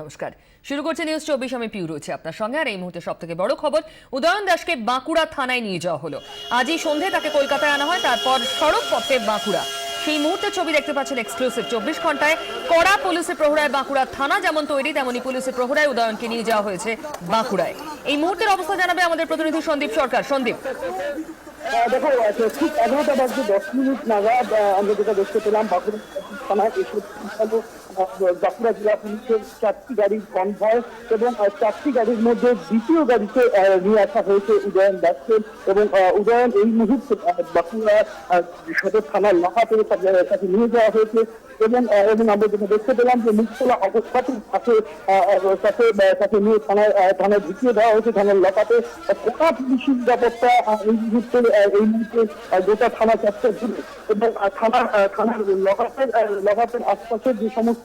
নমস্কার, শুরু করছে নিউজ 24। আমি পিউ রয়েছে আপনার সঙ্গে। আর এই মুহূর্তে সবথেকে বড় খবর, উদয়ন দাসকে বাঁকুড়া থানায় নিয়ে যাওয়া হলো। আজই সন্ধে তাকে কলকাতায় আনা হয়, তারপর সড়ক পথে বাঁকুড়া। সেই মুহূর্তে ছবি দেখতে পাচ্ছেন এক্সক্লুসিভ 24 ঘন্টায়। কড়া পুলিশের প্রহরায় বাঁকুড়া থানা যেমন তৈরি, তেমনি পুলিশের প্রহরায় উদয়নকে নিয়ে যাওয়া হয়েছে বাঁকুড়ায়। এই মুহূর্তের অবস্থা জানাবে আমাদের প্রতিনিধি সন্দীপ সরকার। সন্দীপ, দেখো, ঠিক 11টা বাজে 10 মিনিট নাগাদ আমরা যেটা দেখতে পেলাম, বাঁকুড়া থানায় এসে বাঁকুড়া জেলা পুলিশের 4টি গাড়ির কনভয় এবং 4টি গাড়ির মধ্যে দ্বিতীয় গাড়িতে নিয়ে আসা হয়েছে উদয়ন দাসকে। এবং উদয়ন এই মুহূর্তে বাঁকুড়া সদর থানার লাহাতে তাকে নিয়ে যাওয়া হয়েছে। এবং আমরা যেটা দেখতে পেলাম যে মুখতলা অবস্থাতে তাকে নিয়ে থানায় ঢুকিয়ে দেওয়া হয়েছে, থানার লকাতে। কোটা পুলিশি নিরাপত্তা এই মুহূর্তে গোটা থানা চত্বর জুড়ে। এবং থানার লকাতের আশপাশের যে সমস্ত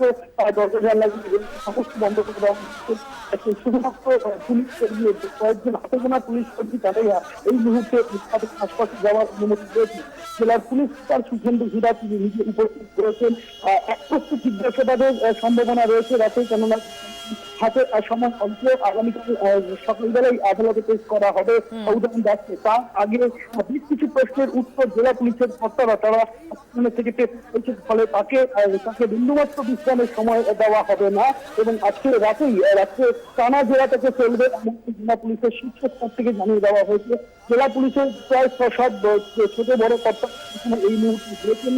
দরজা জানলাগুলি সমস্ত বন্ধ করে দেওয়া হচ্ছে। শুধুমাত্র পুলিশ কর্মী, কয়েকজন হাতে গোনা পুলিশ কর্মী তারাই এই মুহূর্তে আশপাশে যাওয়ার অনুমতি রয়েছে। জেলার পুলিশ সুপার সুখেন্দু হীরা তিনি নিজে উপস্থিত করেছেন। একপ্রস্তুত জিজ্ঞাসাবাদের সম্ভাবনা রয়েছে রাতে, কেননা হাতে সময় অল্প। আগামীকাল সকালবেলায় আদালতে পেশ করা হবে উদয়ন দাসকে। তার আগে বেশ কিছু প্রশ্নের উত্তর জেলা পুলিশের কর্তারা তারা থেকে পেশ করেছে, ফলে তাকে বিন্দুমাত্র বিশ্রামের সময় দেওয়া হবে না। এবং আজকে রাত্রে টানা জেলা থেকে চলবে এমন জেলা পুলিশের শীর্ষ স্তর থেকে জানিয়ে দেওয়া হয়েছে। জেলা পুলিশের প্রায় সব ছোট বড় কর্তা এই মুহূর্তে রয়েছেন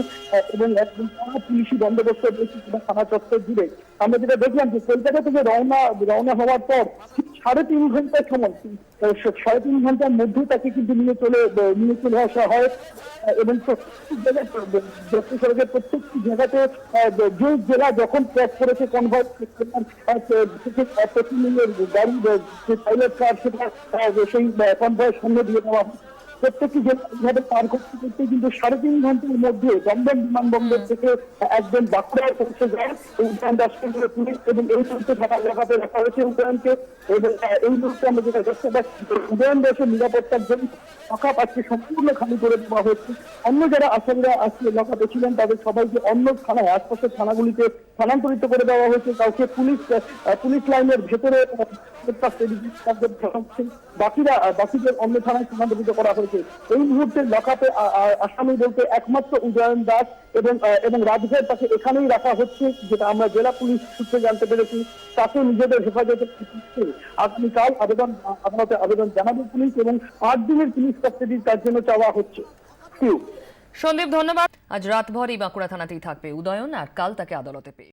এবং একদম পুলিশি বন্দোবস্ত রয়েছে থানা চত্বর জুড়ে। আমরা যেটা দেখলাম যে কলকাতা থেকে রওনা হওয়ার পর ঠিক 3.5 ঘন্টার সময়, 3.5 ঘন্টার মধ্যে তাকে কিন্তু নিয়ে চলে আসা হয়। এবং জাতীয় সড়কের প্রত্যেকটি জায়গাতে যে জেলা যখন ক্র্যাশ করেছে কনভয় প্রতিনিধির গাড়ি, যে পাইলট কার, সেটা সেই কনভয়ের সামনে দিয়ে দেওয়া হয়। প্রত্যেকটি জেলা পার করতে করতে কিন্তু 3.5 ঘন্টার মধ্যে দমদম বিমানবন্দর থেকে একদম বাঁকুড়ায় পৌঁছে যায় উদয়ন দাসকে পুলিশ। এবং এই মুহূর্তে থাকা এলাকাতে রাখা হয়েছে উদয়নকে। এবং এই মুহূর্তে আমরা যেটা দেখতে পাচ্ছি, উদয়ন দাসের নিরাপত্তার জন্য ফাঁকা পাচ্ছে সম্পূর্ণ খালি করে দেওয়া হচ্ছে। অন্য যারা আসামিরা আজকে এলাকাতে ছিলেন তাদের সবাইকে অন্য থানায়, আশপাশের থানাগুলিতে স্থানান্তরিত করে দেওয়া হয়েছে। কাউকে পুলিশ লাইনের ভেতরে, বাকিদের অন্য থানায় স্থানান্তরিত করা হয়েছে। এই মুহূর্তে লকআপে আসামি বলতে একমাত্র উদয়ন দাস এবং রাজঘাট, তাকে এখানেই রাখা হচ্ছে, যেটা আমরা জেলা পুলিশ সূত্রে জানতে পেরেছি। তাকে নিজেদের হেফাজতে আগামীকাল আদালতে আবেদন জানাবে পুলিশ এবং 8 দিনের পুলিশ কাস্টাডি তার জন্য চাওয়া হচ্ছে। সন্দীপ, ধন্যবাদ। আজ রাতভর এই বাঁকুড়া থানাতেই থাকবে উদয়ন, আর কাল তাকে আদালতে পেয়ে